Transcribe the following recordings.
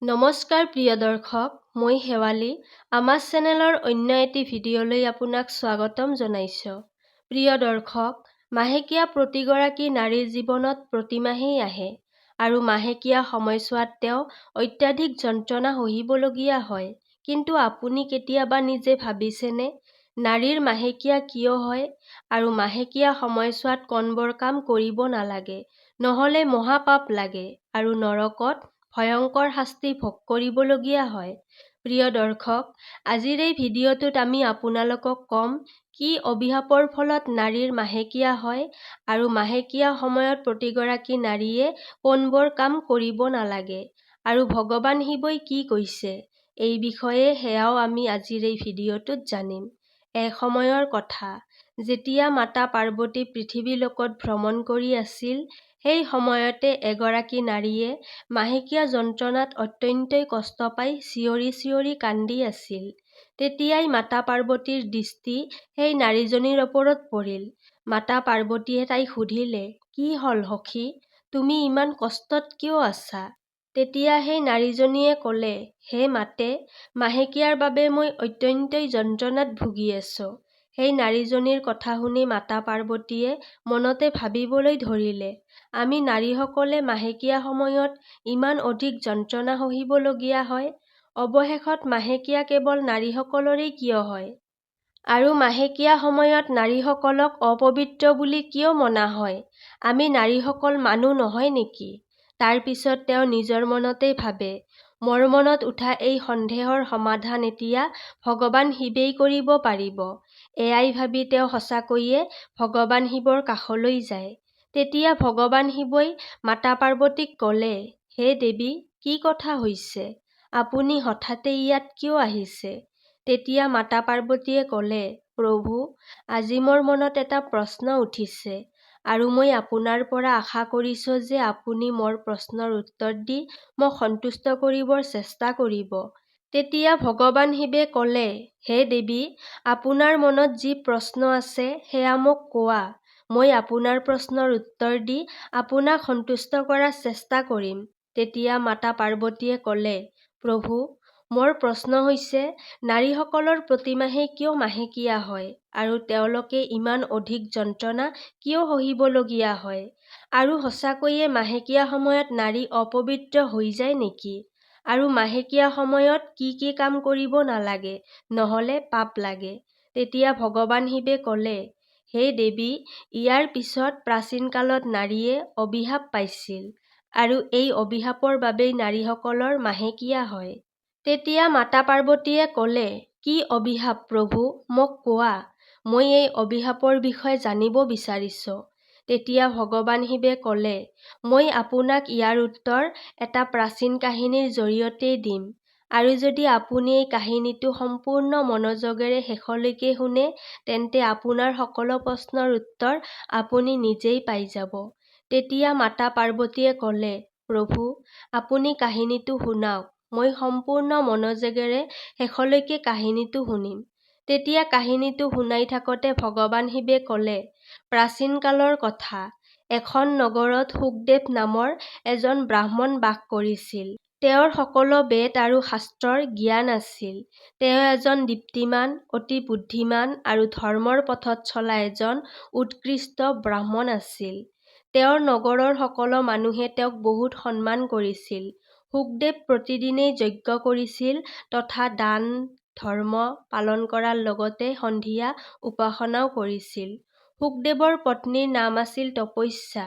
নমস্কাৰ প্ৰিয় দৰ্শক, মই শেৱালী। আমাৰ চেনেলৰ অন্য এটি ভিডিঅ'লৈ আপোনাক স্বাগতম জনাইছোঁ। প্ৰিয় দৰ্শক, মাহেকীয়া প্ৰতিগৰাকী নাৰীৰ জীৱনত প্ৰতিমাহেই আহে আৰু মাহেকীয়া সময়ছোৱাত তেওঁ অত্যাধিক যন্ত্ৰণা সহিবলগীয়া হয়। কিন্তু আপুনি কেতিয়াবা নিজে ভাবিছেনে, নাৰীৰ মাহেকীয়া কিয় হয় আৰু মাহেকীয়া সময়ছোৱাত কোনবোৰ কাম কৰিব নালাগে, নহ'লে মহাপাপ লাগে আৰু নৰকত ভয়ংকৰ শাস্তি ভোগ কৰিবলগীয়া হয়। প্ৰিয় দৰ্শক, আজিৰ এই ভিডিঅ'টোত আমি আপোনালোকক ক'ম কি অভিশাপৰ ফলত নাৰীৰ মাহেকীয়া হয় আৰু মাহেকীয়া সময়ত প্ৰতিগৰাকী নাৰীয়ে কোনবোৰ কাম কৰিব নালাগে আৰু ভগৱান শিৱই কি কৈছে এই বিষয়ে সেয়াও আমি আজিৰ এই ভিডিঅ'টোত জানিম। এসময়ৰ কথা, যেতিয়া মাতা পাৰ্বতী পৃথিৱীলোকত ভ্ৰমণ কৰি আছিল, সেই সময়তে এগৰাকী নাৰীয়ে মাহেকীয়া যন্ত্ৰণাত অত্যন্তই কষ্ট পাই চিঞৰি চিঞৰি কান্দি আছিল। তেতিয়াই মাতা পাৰ্বতীৰ দৃষ্টি সেই নাৰীজনীৰ ওপৰত পৰিল। মাতা পাৰ্বতীয়ে তাইক সুধিলে, কি হ'ল সখী, তুমি ইমান কষ্টত কিয় আছা? তেতিয়া সেই নাৰীজনীয়ে ক'লে, হে মাতে, মাহেকীয়াৰ বাবে মই অত্যন্তই যন্ত্ৰণাত ভুগি আছোঁ। সেই নাৰীজনীৰ কথা শুনি মাতা পাৰ্বতীয়ে মনতে ভাবিবলৈ ধৰিলে, আমি নাৰীসকলে মাহেকীয়া সময়ত ইমান অধিক যন্ত্ৰণা সহিবলগীয়া হয়। অৱশেষত মাহেকীয়া কেৱল নাৰীসকলৰেই কিয় হয়? আৰু মাহেকীয়া সময়ত নাৰীসকলক অপবিত্ৰ বুলি কিয় মনা হয়? আমি নাৰীসকল মানুহ নহয় নেকি? তাৰ পিছত তেওঁ নিজৰ মনতেই ভাবে, মোৰ মনত উঠা এই সন্দেহৰ সমাধান এতিয়া ভগৱান শিৱেই কৰিব পাৰিব। এয়াই ভাবি তেওঁ সঁচাকৈয়ে ভগৱান শিৱৰ কাষলৈ যায়। তেতিয়া ভগৱান শিৱই মাতা পাৰ্বতীক ক'লে, হে দেৱী, কি কথা হৈছে? আপুনি হঠাতে ইয়াত কিয় আহিছে? তেতিয়া মাতা পাৰ্বতীয়ে ক'লে, প্ৰভু, আজি মোৰ মনত এটা প্ৰশ্ন উঠিছে আৰু মই আপোনাৰ পৰা আশা কৰিছোঁ যে আপুনি মোৰ প্ৰশ্নৰ উত্তৰ দি মোক সন্তুষ্ট কৰিবৰ চেষ্টা কৰিব। তেতিয়া ভগৱান শিৱে ক'লে, হে দেৱী, আপোনাৰ মনত যি প্ৰশ্ন আছে সেয়া মোক কোৱা। মই আপোনাৰ প্ৰশ্নৰ উত্তৰ দি আপোনাক সন্তুষ্ট কৰাৰ চেষ্টা কৰিম। তেতিয়া মাতা পাৰ্বতীয়ে ক'লে, প্ৰভু, মোৰ প্ৰশ্ন হৈছে, নাৰীসকলৰ প্ৰতিমাহে কিয় মাহেকীয়া হয় আৰু তেওঁলোকে ইমান অধিক যন্ত্ৰণা কিয় সহিবলগীয়া হয়? আৰু সঁচাকৈয়ে মাহেকীয়া সময়ত নাৰী অপবিত্ৰ হৈ যায় নেকি? আৰু মাহেকীয়া সময়ত কি কি কাম কৰিব নালাগে, নহ'লে পাপ লাগে? তেতিয়া ভগৱান শিৱে ক'লে, হে দেৱী, ইয়াৰ পিছত প্ৰাচীন কালত নাৰীয়ে অভিশাপ পাইছিল আৰু এই অভিশাপৰ বাবেই নাৰীসকলৰ মাহেকীয়া হয়। তেতিয়া মাতা পাৰ্বতীয়ে ক'লে, কি অভিশাপ প্ৰভু, মোক কোৱা। মই এই অভিশাপৰ বিষয়ে জানিব বিচাৰিছোঁ। তেতিয়া ভগৱান শিৱে ক'লে, মই আপোনাক ইয়াৰ উত্তৰ এটা প্ৰাচীন কাহিনীৰ জৰিয়তে দিম। আৰু যদি আপুনি এই কাহিনীটো সম্পূৰ্ণ মনোযোগেৰে শেষলৈকে শুনে, তেন্তে আপোনাৰ সকলো প্ৰশ্নৰ উত্তৰ আপুনি নিজেই পাই যাব। তেতিয়া মাতা পাৰ্বতীয়ে ক'লে, প্ৰভু, আপুনি কাহিনীটো শুনাওক। মই সম্পূৰ্ণ মনোযোগেৰে শেষলৈকে কাহিনীটো শুনিম। তেতিয়া কাহিনীটো শুনাই থাকোঁতে ভগৱান শিৱে ক'লে, প্ৰাচীন কালৰ কথা, এখন নগৰত শুকদেৱ নামৰ এজন ব্ৰাহ্মণ বাস কৰিছিল। তেওঁৰ সকলো বেদ আৰু শাস্ত্ৰৰ জ্ঞান আছিল। তেওঁ এজন দীপ্তিমান, অতি বুদ্ধিমান আৰু ধৰ্মৰ পথত চলা এজন উৎকৃষ্ট ব্ৰাহ্মণ আছিল। তেওঁৰ নগৰৰ সকলো মানুহে তেওঁক বহুত সন্মান কৰিছিল। শুকদেৱ প্ৰতিদিনেই যজ্ঞ কৰিছিল তথা দান ধৰ্ম পালন কৰাৰ লগতে সন্ধিয়া উপাসনাও কৰিছিল। শুকদেৱৰ পত্নীৰ নাম আছিল তপস্যা।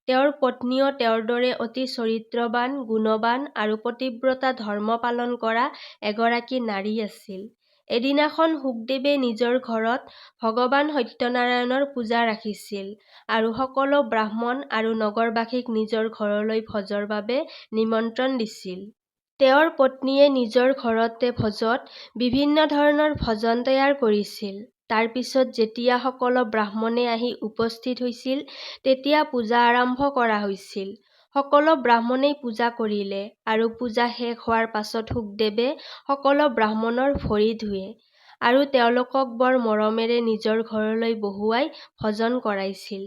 তেওঁৰ পত্নীও তেওঁৰ দৰে অতি চৰিত্ৰৱান, গুণৱান আৰু পতিব্ৰতা ধৰ্ম পালন কৰা এগৰাকী নাৰী আছিল। এদিনাখন শুকদেৱে নিজৰ ঘৰত ভগৱান সত্যনাৰায়ণৰ পূজা ৰাখিছিল আৰু সকলো ব্ৰাহ্মণ আৰু নগৰবাসীক নিজৰ ঘৰলৈ ভোজৰ বাবে নিমন্ত্ৰণ দিছিল। তেওঁৰ পত্নীয়ে নিজৰ ঘৰতে ভোজত বিভিন্ন ধৰণৰ ভোজন তৈয়াৰ কৰিছিল। তাৰ পিছত যেতিয়া সকলো ব্ৰাহ্মণে আহি উপস্থিত হৈছিল, তেতিয়া পূজা আৰম্ভ কৰা হৈছিল। সকলো ব্ৰাহ্মণেই পূজা কৰিলে আৰু পূজা শেষ হোৱাৰ পাছত শুকদেৱে সকলো ব্ৰাহ্মণৰ ভৰি ধুৱে আৰু তেওঁলোকক বৰ মৰমেৰে নিজৰ ঘৰলৈ বহুৱাই ভোজন কৰাইছিল।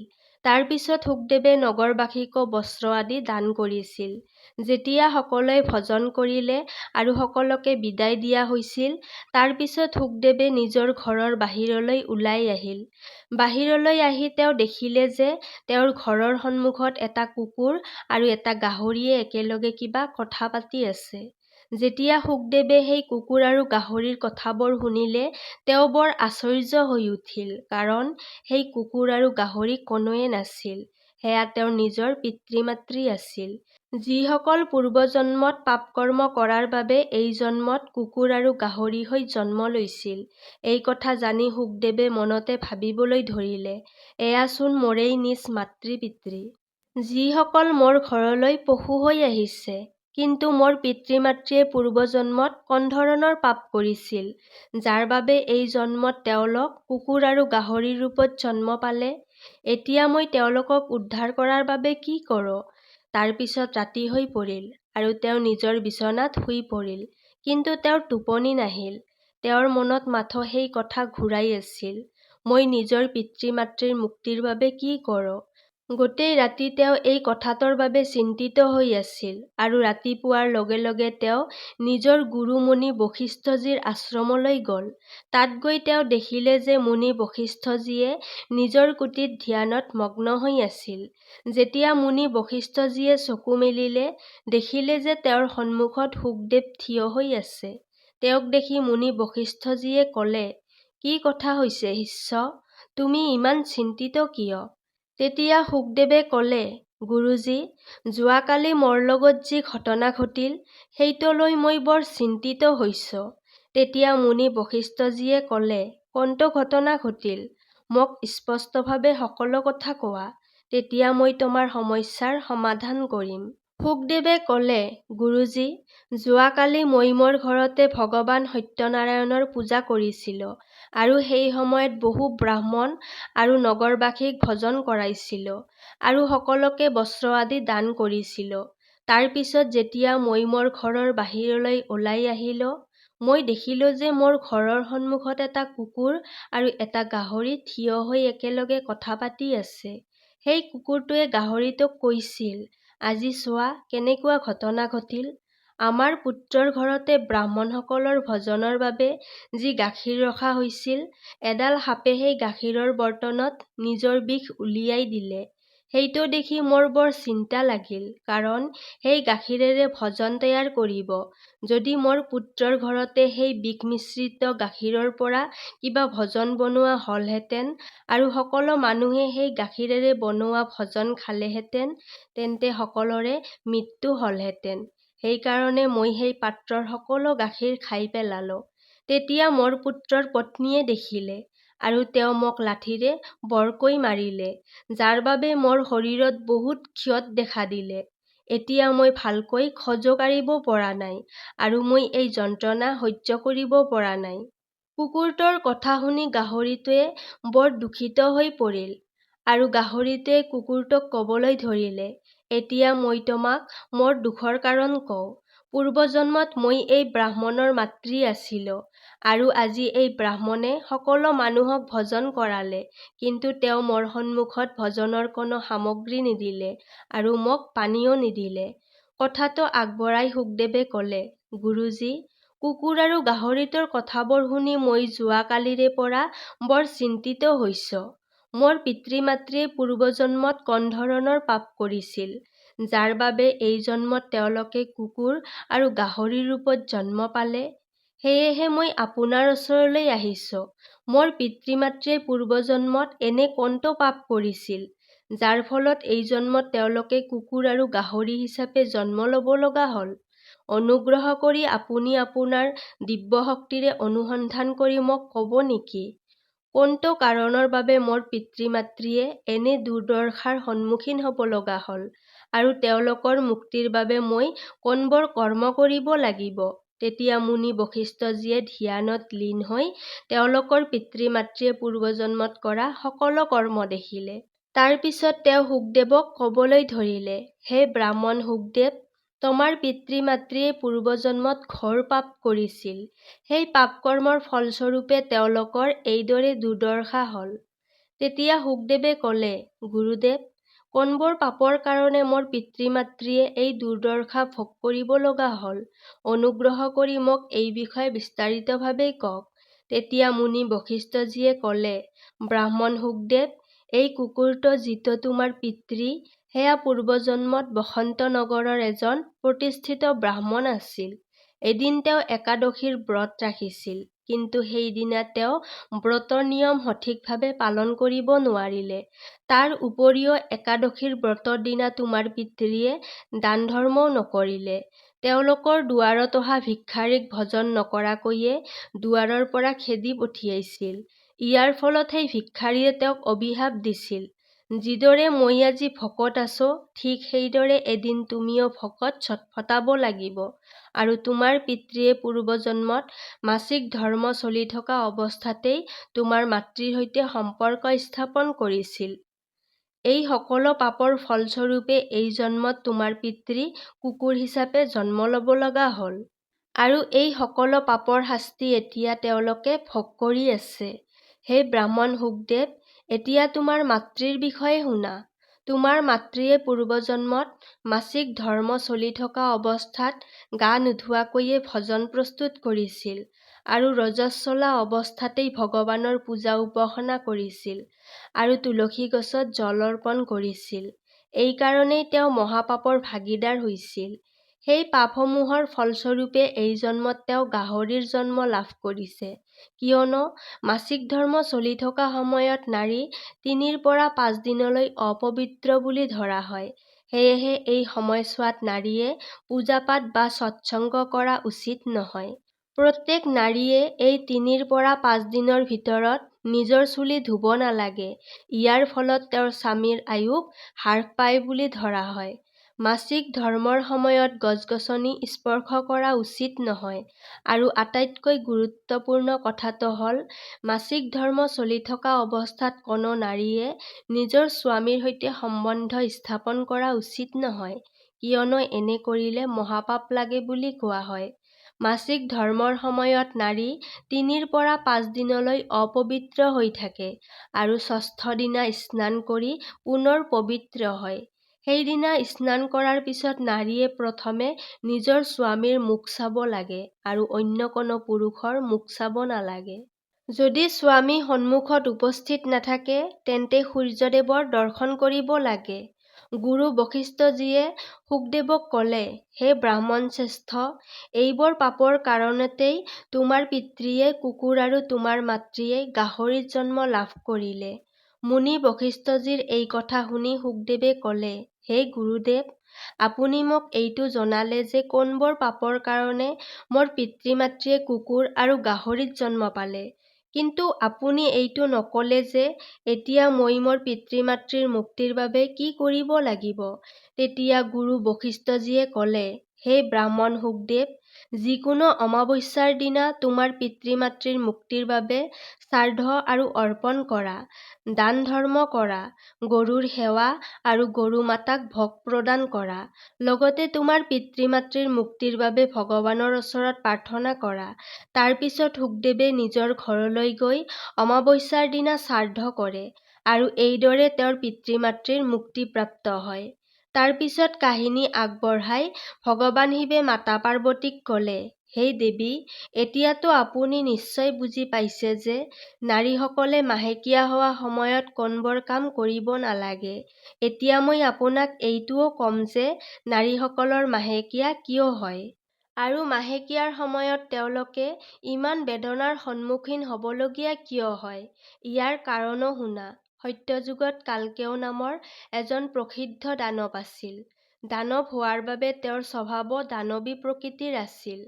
তাৰ পিছত শুকদেৱে নগৰবাসীকো বস্ত্ৰ আদি দান কৰিছিল। যেতিয়া সকলোৱে ভজন কৰিলে আৰু সকলোকে বিদায় দিয়া হৈছিল, তাৰ পিছত শুকদেৱে নিজৰ ঘৰৰ বাহিৰলৈ ওলাই আহিল। বাহিৰলৈ আহি তেওঁ দেখিলে যে তেওঁৰ ঘৰৰ সন্মুখত এটা কুকুৰ আৰু এটা গাহৰিয়ে একেলগে কিবা কথা পাতি আছে। যেতিয়া শুকদেৱে সেই কুকুৰ আৰু গাহৰিৰ কথাবোৰ শুনিলে, তেওঁ বৰ আশ্চৰ্য হৈ উঠিল, কাৰণ সেই কুকুৰ আৰু গাহৰি কোনোৱে নাছিল। সেয়া তেওঁৰ নিজৰ পিতৃ-মাতৃ আছিল, যিসকল পূৰ্বজন্মত পাপকৰ্ম কৰাৰ বাবে এই জন্মত কুকুৰ আৰু গাহৰি হৈ জন্ম লৈছিল। এই কথা জানি শুকদেৱে মনতে ভাবিবলৈ ধৰিলে, এয়াচোন মোৰেই নিজ মাতৃ-পিতৃ, যিসকল মোৰ ঘৰলৈ পশু হৈ আহিছে। কিন্তু মোৰ পিতৃ-মাতৃয়ে পূৰ্বজন্মত কোন পাপ কৰিছিল, যাৰ বাবে এই জন্মত তেওঁলোক কুকুৰ আৰু গাহৰিৰ ৰূপত জন্ম পালে? এতিয়া মই তেওঁলোকক উদ্ধাৰ কৰাৰ বাবে কি কৰোঁ? তাৰ পিছত ৰাতি হৈ পৰিল আৰু তেওঁ নিজৰ বিচনাত শুই পৰিল। কিন্তু তেওঁৰ টোপনি নাহিল। তেওঁৰ মনত মাথো সেই কথা ঘূৰাই আছিল, মই নিজৰ পিতৃ-মাতৃৰ মুক্তিৰ বাবে কি কৰোঁ? গোটেই ৰাতি তেওঁ এই কথাটোৰ বাবে চিন্তিত হৈ আছিল আৰু ৰাতিপুৱাৰ লগে লগে তেওঁ নিজৰ গুৰু মুনি বশিষ্ঠজীৰ আশ্ৰমলৈ গ'ল। তাত গৈ তেওঁ দেখিলে যে মুনি বশিষ্ঠজীয়ে নিজৰ কুটিত ধ্যানত মগ্ন হৈ আছিল। যেতিয়া মুনি বশিষ্ঠজীয়ে চকু মেলিলে, দেখিলে যে তেওঁৰ সন্মুখত শুকদেৱ থিয় হৈ আছে। তেওঁক দেখি মুনি বশিষ্ঠজীয়ে ক'লে, "কি কথা হৈছে শিষ্য? তুমি ইমান চিন্তিত কিয়?" তেতিয়া শুকদেৱে ক'লে, "গুৰুজী, যোৱাকালি মোৰ লগত যি ঘটনা ঘটিল, সেইটো লৈ মই বৰ চিন্তিত হৈছোঁ।" তেতিয়া মুনি বশিষ্ঠজীয়ে ক'লে, "কোনটো ঘটনা ঘটিল? মোক স্পষ্টভাৱে সকলো কথা কোৱা, তেতিয়া মই তোমাৰ সমস্যাৰ সমাধান কৰিম।" শুকদেৱে ক'লে, "গুৰুজী, যোৱাকালি মই মোৰ ঘৰতে ভগৱান সত্যনাৰায়ণৰ পূজা কৰিছিলোঁ আৰু সেই সময়ত বহু ব্ৰাহ্মণ আৰু নগৰবাসীক ভোজন কৰাইছিলোঁ আৰু সকলোকে বস্ত্ৰ আদি দান কৰিছিলোঁ। তাৰ পিছত যেতিয়া মই মোৰ ঘৰৰ বাহিৰলৈ ওলাই আহিলোঁ, মই দেখিলোঁ যে মোৰ ঘৰৰ সন্মুখত এটা কুকুৰ আৰু এটা গাহৰি থিয় হৈ একেলগে কথা পাতি আছে। সেই কুকুৰটোৱে গাহৰিটোক কৈছিল, 'আজি চোৱা কেনেকুৱা ঘটনা ঘটিল। আমাৰ পুত্ৰৰ ঘৰতে ব্ৰাহ্মণসকলৰ ভোজনৰ বাবে যি গাখীৰ ৰখা হৈছিল, এডাল সাপে সেই গাখীৰৰ বৰ্তনত নিজৰ বিষ উলিয়াই দিলে। সেইটো দেখি মোৰ বৰ চিন্তা লাগিল, কাৰণ সেই গাখীৰেৰে ভোজন তৈয়াৰ কৰিব। যদি মোৰ পুত্ৰৰ ঘৰতে সেই বিষ মিশ্ৰিত গাখীৰৰ পৰা কিবা ভোজন বনোৱা হ'লহেঁতেন আৰু সকলো মানুহে সেই গাখীৰেৰে বনোৱা ভোজন খালেহেঁতেন, তেন্তে সকলোৰে মৃত্যু হ'লহেঁতেন। সেইকাৰণে মই সেই পাত্ৰৰ সকলো গাখীৰ খাই পেলালোঁ।' তেতিয়া মোৰ পুত্ৰৰ পত্নীয়ে দেখিলে আৰু তেওঁ মোক লাঠিৰে বৰকৈ মাৰিলে, যাৰ বাবে মোৰ শৰীৰত বহুত ক্ষত দেখা দিলে। এতিয়া মই ভালকৈ খোজো কাঢ়িব পৰা নাই আৰু মই এই যন্ত্ৰণা সহ্য কৰিব পৰা নাই। কুকুৰটোৰ কথা শুনি গাহৰিটোৱে বৰ দুঃখিত হৈ পৰিল আৰু গাহৰিটোৱে কুকুৰটোক ক'বলৈ ধৰিলে, "এতিয়া মই তোমাক মোৰ দুখৰ কাৰণ কওঁ। পূৰ্বজন্মত মই এই ব্ৰাহ্মণৰ মাতৃ আছিলোঁ আৰু আজি এই ব্ৰাহ্মণে সকলো মানুহক ভোজন কৰালে, কিন্তু তেওঁ মোৰ সন্মুখত ভোজনৰ কোনো সামগ্ৰী নিদিলে আৰু মোক পানীও নিদিলে।" কথাটো আগবঢ়াই শুকদেৱে ক'লে, "গুৰুজী, কুকুৰ আৰু গাহৰিটোৰ কথাবোৰ শুনি মই যোৱাকালিৰে পৰা বৰ চিন্তিত হৈছোঁ। মোৰ পিতৃ-মাতৃয়ে পূৰ্বজন্মত কোন ধৰণৰ পাপ কৰিছিল, যাৰ বাবে এই জন্মত তেওঁলোকে কুকুৰ আৰু গাহৰিৰ ৰূপত জন্ম পালে? সেয়েহে মই আপোনাৰ ওচৰলৈ আহিছোঁ। মোৰ পিতৃ-মাতৃয়ে পূৰ্বজন্মত এনে কোনটো পাপ কৰিছিল, যাৰ ফলত এই জন্মত তেওঁলোকে কুকুৰ আৰু গাহৰি হিচাপে জন্ম ল'ব লগা হ'ল? অনুগ্ৰহ কৰি আপুনি আপোনাৰ দিব্য শক্তিৰে অনুসন্ধান কৰি মোক ক'ব নেকি? কোনটো কাৰণৰ বাবে মোৰ পিতৃ-মাতৃয়ে এনে দুৰ্দশাৰ সন্মুখীন হ'ব লগা হ'ল আৰু তেওঁলোকৰ মুক্তিৰ বাবে মই কোনবোৰ কৰ্ম কৰিব লাগিব?" তেতিয়া মুনি বশিষ্ঠজীয়ে ধ্যানত লীন হৈ তেওঁলোকৰ পিতৃ-মাতৃয়ে পূৰ্বজন্মত কৰা সকলো কৰ্ম দেখিলে। তাৰ পিছত তেওঁ শুকদেৱক ক'বলৈ ধৰিলে, "হে ব্ৰাহ্মণ শুকদেৱ, তোমাৰ পিতৃ-মাতৃয়ে পূৰ্বজন্মত ঘোৰ পাপ কৰিছিল। সেই পাপকৰ্মৰ ফলস্বৰূপে তেওঁলোকৰ এইদৰে দুৰ্দশা হ'ল।" তেতিয়া শুকদেৱে ক'লে, "গুৰুদেৱ, কোনবোৰ পাপৰ কাৰণে মোৰ পিতৃ-মাতৃয়ে এই দুৰ্দশা ভোগ কৰিব লগা হ'ল? অনুগ্ৰহ কৰি মোক এই বিষয়ে বিস্তাৰিতভাৱে কওক। তেতিয়া মুনি বশিষ্ঠজীয়ে ক'লে, ব্ৰাহ্মণ শুকদেৱ, এই কুকুৰটো যিটো তোমাৰ পিতৃ, সেয়া পূৰ্বজন্মত বসন্ত নগৰৰ এজন প্ৰতিষ্ঠিত ব্ৰাহ্মণ আছিল। এদিন তেওঁ একাদশীৰ ব্ৰত ৰাখিছিল, কিন্তু সেইদিনা তেওঁ ব্ৰতৰ নিয়ম সঠিকভাৱে পালন কৰিব নোৱাৰিলে। তাৰ উপৰিও একাদশীৰ ব্ৰতৰ দিনা তোমাৰ পিতৃয়ে দান ধৰ্মও নকৰিলে। তেওঁলোকৰ দুৱাৰত অহা ভিক্ষাৰীক ভজন নকৰাকৈয়ে দুৱাৰৰ পৰা খেদি পঠিয়াইছিল। ইয়াৰ ফলত সেই ভিক্ষাৰীয়ে তেওঁক অভিশাপ দিছিল, যিদৰে মই আজি ভোকত আছো, ঠিক সেইদৰে এদিন তুমিও ভোকত ছটফটাব লাগিব। আৰু তোমাৰ পিতৃয়ে পূৰ্বজন্মত মাসিক ধৰ্ম চলি থকা অৱস্থাতেই তোমাৰ মাতৃৰ সৈতে সম্পৰ্ক স্থাপন কৰিছিল। এই সকলো পাপৰ ফলস্বৰূপে এই জন্মত তোমাৰ পিতৃ কুকুৰ হিচাপে জন্ম ল'ব লগা হ'ল। আৰু এই সকলো পাপৰ শাস্তি এতিয়া তেওঁলোকে ভোগ কৰি আছে। হে ব্ৰাহ্মণ শুকদেৱ, এতিয়া তোমাৰ মাতৃৰ বিষয়ে শুনা। তোমাৰ মাতৃয়ে পূৰ্বজন্মত মাসিক ধৰ্ম চলি থকা অৱস্থাত গা নোধোৱাকৈয়ে ভজন প্ৰস্তুত কৰিছিল আৰু ৰজস্বলা অৱস্থাতেই ভগৱানৰ পূজা উপাসনা কৰিছিল আৰু তুলসী গছত জল অৰ্পণ কৰিছিল। এই কাৰণেই তেওঁ মহাপাপৰ ভাগীদাৰ হৈছিল। সেই পাপসমূহৰ ফলস্বৰূপে এই জন্মত তেওঁ গাহৰিৰ জন্ম লাভ কৰিছে, কিয়নো মাসিক ধৰ্ম চলি থকা সময়ত নাৰী ৩ৰ পৰা ৫ দিনলৈ অপবিত্ৰ বুলি ধৰা হয়। সেয়েহে এই সময়ছোৱাত নাৰীয়ে পূজা-পাঠ বা সৎসংগ কৰা উচিত নহয়। প্ৰত্যেক নাৰীয়ে এই ৩ৰ পৰা ৫ দিনৰ ভিতৰত নিজৰ চুলি ধুব নালাগে। ইয়াৰ ফলত তেওঁৰ স্বামীৰ আয়ুস হ্ৰাস পায় বুলি ধৰা হয়। মাসিক ধৰ্মৰ সময়ত গছ-গছনি স্পৰ্শ কৰা উচিত নহয়। আৰু আটাইতকৈ গুৰুত্বপূৰ্ণ কথাটো হ'ল, মাসিক ধৰ্ম চলি থকা অৱস্থাত কোনো নাৰীয়ে নিজৰ স্বামীৰ সৈতে সম্বন্ধ স্থাপন কৰা উচিত নহয়, কিয়নো এনে কৰিলে মহাপাপ লাগে বুলি কোৱা হয়। মাসিক ধৰ্মৰ সময়ত নাৰী ৩ৰ পৰা ৫ দিনলৈ অপবিত্ৰ হৈ থাকে আৰু ষষ্ঠ দিনা স্নান কৰি পুনৰ পবিত্ৰ হয়। সেইদিনা স্নান কৰাৰ পিছত নাৰীয়ে প্ৰথমে নিজৰ স্বামীৰ মুখ চাব লাগে আৰু অন্য কোনো পুৰুষৰ মুখ চাব নালাগে। যদি স্বামী সন্মুখত উপস্থিত নাথাকে, তেন্তে সূৰ্যদেৱৰ দৰ্শন কৰিব লাগে। গুৰু বশিষ্ঠজীয়ে শুকদেৱক ক'লে, হে ব্ৰাহ্মণ শ্ৰেষ্ঠ, এইবোৰ পাপৰ কাৰণতেই তোমাৰ পিতৃয়ে কুকুৰ আৰু তোমাৰ মাতৃয়ে গাহৰিত জন্ম লাভ কৰিলে। মুনি বশিষ্ঠজীৰ এই কথা শুনি শুকদেৱে ক'লে, হে গুৰুদেৱ, আপুনি মোক এইটো জনালে যে কোনবোৰ পাপৰ কাৰণে মোৰ পিতৃ-মাতৃয়ে কুকুৰ আৰু গাহৰিত জন্ম পালে। কিন্তু আপুনি এইটো নক'লে যে এতিয়া মই মোৰ পিতৃ-মাতৃৰ মুক্তিৰ বাবে কি কৰিব লাগিব। তেতিয়া গুৰু বশিষ্ঠজীয়ে ক'লে, হে ব্ৰাহ্মণ শুকদেৱ, যিকোনো অমাৱস্যাৰ দিনা তোমাৰ পিতৃ-মাতৃৰ মুক্তিৰ বাবে শ্ৰাদ্ধ আৰু অৰ্পণ কৰা, দান ধৰ্ম কৰা, গৰুৰ সেৱা আৰু গৰু মাতাক ভোগ প্ৰদান কৰা, লগতে তোমাৰ পিতৃ-মাতৃৰ মুক্তিৰ বাবে ভগৱানৰ ওচৰত প্ৰাৰ্থনা কৰা। তাৰ পিছত শুকদেৱে নিজৰ ঘৰলৈ গৈ অমাৱস্যাৰ দিনা শ্ৰাদ্ধ কৰে আৰু এইদৰে তেওঁৰ পিতৃ-মাতৃৰ মুক্তি প্ৰাপ্ত হয়। তাৰ পিছত কাহিনী আগবঢ়াই ভগৱান শিৱে মাতা পাৰ্বতীক ক'লে, হে দেৱী, এতিয়াতো আপুনি নিশ্চয় বুজি পাইছে যে নাৰীসকলে মাহেকীয়া হোৱা সময়ত কোনবোৰ কাম কৰিব নালাগে। এতিয়া মই আপোনাক এইটোও ক'ম যে নাৰীসকলৰ মাহেকীয়া কিয় হয়। আৰু মাহেকীয়াৰ সময়ত তেওঁলোকে ইমান বেদনাৰ সন্মুখীন হ'বলগীয়া কিয় হয়। ইয়াৰ কাৰণো শুনা। সত্যযুগত কালকেয় নামৰ এজন প্ৰসিদ্ধ দানৱ আছিল। দানৱ হোৱাৰ বাবে তেওঁৰ স্বভাৱো দানৱী প্ৰকৃতিৰ আছিল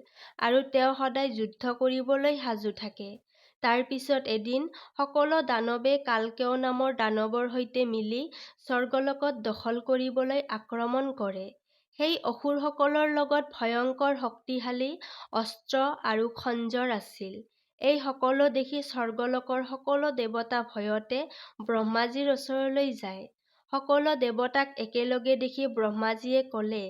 আৰু তেওঁ সদায় যুদ্ধ কৰিবলৈ সাজু থাকে। তাৰ পিছত এদিন সকলো দানৱে কালকেয় নামৰ দানৱৰ সৈতে মিলি স্বৰ্গলোকত দখল কৰিবলৈ আক্ৰমণ কৰে। সেই অসুৰসকলৰ লগত ভয়ংকৰ শক্তিশালী অস্ত্ৰ আৰু খঞ্জৰ আছিল। এই সকলো দেখি স্বৰ্গলোকৰ সকলো দেৱতা ভয়তে ব্ৰহ্মাজীৰ ওচৰলৈ যায়। সকলো দেৱতাক একেলগে দেখি ব্ৰহ্মাজীয়ে ক'লে,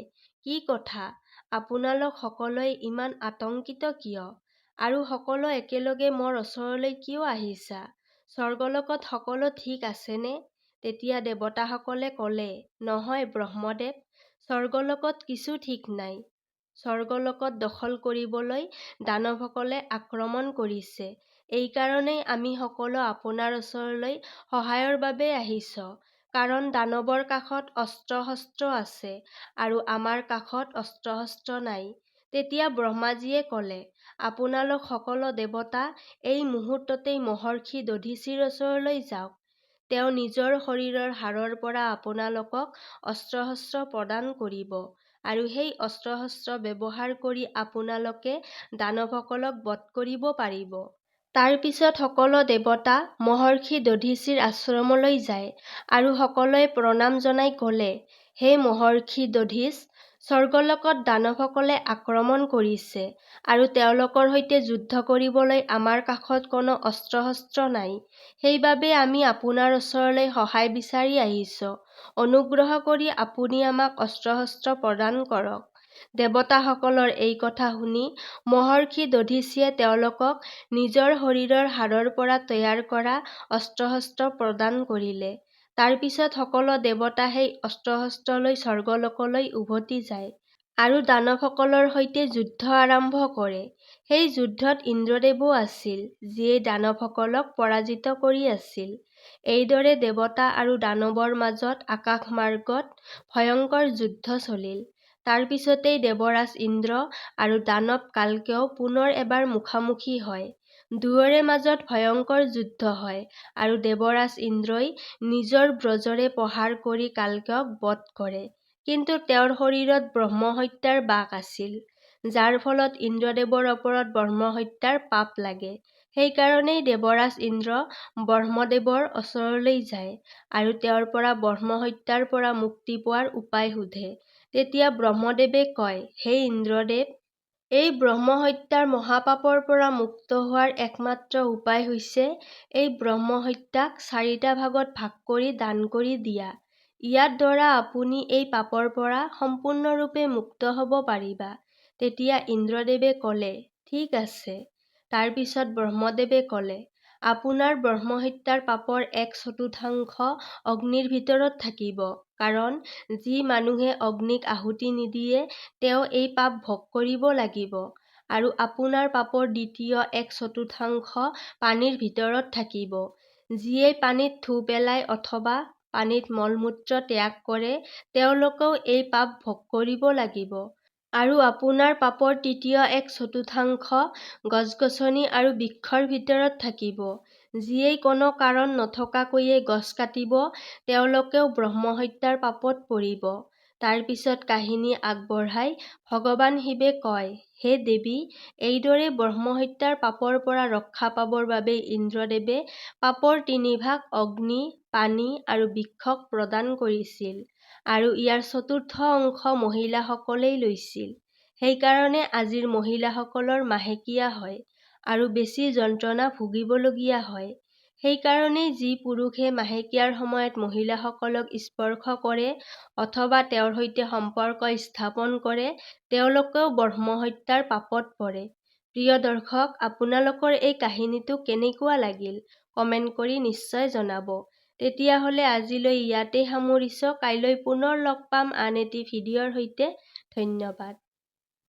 কি কথা, আপোনালোক সকলোৱে ইমান আতংকিত কিয়? আৰু সকলো একেলগে মোৰ ওচৰলৈ কিয় আহিছা? স্বৰ্গলোকত সকলো ঠিক আছেনে? তেতিয়া দেৱতাসকলে ক'লে, নহয় ব্ৰহ্মদেৱ, স্বৰ্গলোকত কিছু ঠিক নাই। স্বৰ্গলোকত দখল কৰিবলৈ দানৱসকলে আক্ৰমণ কৰিছে। এইকাৰণেই আমি সকলো আপোনাৰ ওচৰলৈ সহায়ৰ বাবে আহিছোঁ। কাৰণ দানৱৰ কাষত অস্ত্ৰ-শস্ত্ৰ আছে আৰু আমাৰ কাষত অস্ত্ৰ-শস্ত্ৰ নাই। তেতিয়া ব্ৰহ্মাজীয়ে ক'লে, আপোনালোক সকলো দেৱতা এই মুহূৰ্ততেই মহৰ্ষি দধিচিৰ ওচৰলৈ যাওক। তেওঁ নিজৰ শৰীৰৰ হাড়ৰ পৰা আপোনালোকক অস্ত্ৰ-শস্ত্ৰ প্ৰদান কৰিব আৰু সেই অস্ত্ৰ-শস্ত্ৰ ব্যৱহাৰ কৰি আপোনালোকে দানৱসকলক বধ কৰিব পাৰিব। তাৰ পিছত সকলো দেৱতা মহৰ্ষি দধিচিৰ আশ্ৰমলৈ যায় আৰু সকলোৱে প্ৰণাম জনাই ক'লে, হে মহৰ্ষি দধিচ, স্বৰ্গলোকত দানৱসকলে আক্ৰমণ কৰিছে আৰু তেওঁলোকৰ সৈতে যুদ্ধ কৰিবলৈ আমাৰ কাষত কোনো অস্ত্ৰ-শস্ত্ৰ নাই। সেইবাবে আমি আপোনাৰ ওচৰলৈ সহায় বিচাৰি আহিছোঁ। অনুগ্ৰহ কৰি আপুনি আমাক অস্ত্ৰ-শস্ত্ৰ প্ৰদান কৰক। দেৱতাসকলৰ এই কথা শুনি মহৰ্ষি দধিচিয়ে তেওঁলোকক নিজৰ শৰীৰৰ হাড়ৰ পৰা তৈয়াৰ কৰা অস্ত্ৰ-শস্ত্ৰ প্ৰদান কৰিলে। তাৰ পিছত সকলো দেৱতা সেই অস্ত্ৰ-শস্ত্ৰ লৈ স্বৰ্গলোকলৈ উভতি যায় আৰু দানৱসকলৰ সৈতে যুদ্ধ আৰম্ভ কৰে। সেই যুদ্ধত ইন্দ্ৰদেৱো আছিল, যিয়ে দানৱসকলক পৰাজিত কৰি আছিল। এইদৰে দেৱতা আৰু দানৱৰ মাজত আকাশমাৰ্গত ভয়ংকৰ যুদ্ধ চলিল। তাৰ পিছতেই দেৱৰাজ ইন্দ্ৰ আৰু দানৱ কালকেয় পুনৰ এবাৰ মুখামুখি হয়। দুয়োৰে মাজত ভয়ংকৰ যুদ্ধ হয় আৰু দেৱৰাজ ইন্দ্ৰই নিজৰ ব্ৰজৰে প্ৰহাৰ কৰি কালকেয়ক বধ কৰে। কিন্তু তেওঁৰ শৰীৰত ব্ৰহ্মহত্যাৰ বাস আছিল, যাৰ ফলত ইন্দ্ৰদেৱৰ ওপৰত ব্ৰহ্মহত্যাৰ পাপ লাগে। সেইকাৰণেই দেৱৰাজ ইন্দ্ৰ ব্ৰহ্মদেৱৰ ওচৰলৈ যায় আৰু তেওঁৰ পৰা ব্ৰহ্মহত্যাৰ পৰা মুক্তি পোৱাৰ উপায় সোধে। তেতিয়া ব্ৰহ্মদেৱে কয়, হে ইন্দ্ৰদেৱ, এই ব্ৰহ্মহত্যাৰ মহাপাপৰ পৰা মুক্ত হোৱাৰ একমাত্ৰ উপায় হৈছে এই ব্ৰহ্মহত্যাক 4টা ভাগত ভাগ কৰি দান কৰি দিয়া। ইয়াৰ দ্বাৰা আপুনি এই পাপৰ পৰা সম্পূৰ্ণৰূপে মুক্ত হ'ব পাৰিবা। তেতিয়া ইন্দ্ৰদেৱে ক'লে, ঠিক আছে। তাৰ পিছত ব্ৰহ্মদেৱে ক'লে, আপোনাৰ ব্ৰহ্মহত্যাৰ পাপৰ 1/4 অগ্নিৰ ভিতৰত থাকিব, কাৰণ যি মানুহে অগ্নিক আহুতি নিদিয়ে তেওঁ এই পাপ ভোগ কৰিব লাগিব। আৰু আপোনাৰ পাপৰ দ্বিতীয় 1/4 পানীৰ ভিতৰত থাকিব। যিয়ে পানীত থু পেলায় অথবা পানীত মল-মূত্ৰ ত্যাগ কৰে তেওঁলোকেও এই পাপ ভোগ কৰিব লাগিব। আৰু আপোনাৰ পাপৰ তৃতীয় 1/4 গছ-গছনি আৰু বৃক্ষৰ ভিতৰত থাকিব। যিয়ে কোনো কাৰণ নথকাকৈয়ে গছ কাটিব তেওঁলোকেও ব্ৰহ্মহত্যাৰ পাপত পৰিব। তাৰ পিছত কাহিনী আগবঢ়াই ভগৱান শিৱে কয়, হে দেৱী, এইদৰে ব্ৰহ্মহত্যাৰ পাপৰ পৰা ৰক্ষা পাবৰ বাবে ইন্দ্ৰদেৱে পাপৰ 3 ভাগ অগ্নি, পানী আৰু বৃক্ষক প্ৰদান কৰিছিল আৰু ইয়াৰ 4ৰ্থ অংশ মহিলাসকলেই লৈছিল। সেইকাৰণে আজিৰ মহিলাসকলৰ মাহেকীয়া হয় আৰু বেছি যন্ত্ৰণা ভুগিবলগীয়া হয়। সেইকাৰণেই যি পুৰুষে মাহেকীয়াৰ সময়ত মহিলাসকলক স্পৰ্শ কৰে অথবা তেওঁৰ সৈতে সম্পৰ্ক স্থাপন কৰে তেওঁলোকেও ব্ৰহ্মহত্যাৰ পাপত পৰে। প্ৰিয় দৰ্শক, আপোনালোকৰ এই কাহিনীটো কেনেকুৱা লাগিল কমেণ্ট কৰি নিশ্চয় জনাব। তেতিয়াহ'লে আজিলৈ ইয়াতেই সামৰিছোঁ। কাইলৈ পুনৰ লগ পাম আন এটি ভিডিঅ'ৰ সৈতে। ধন্যবাদ।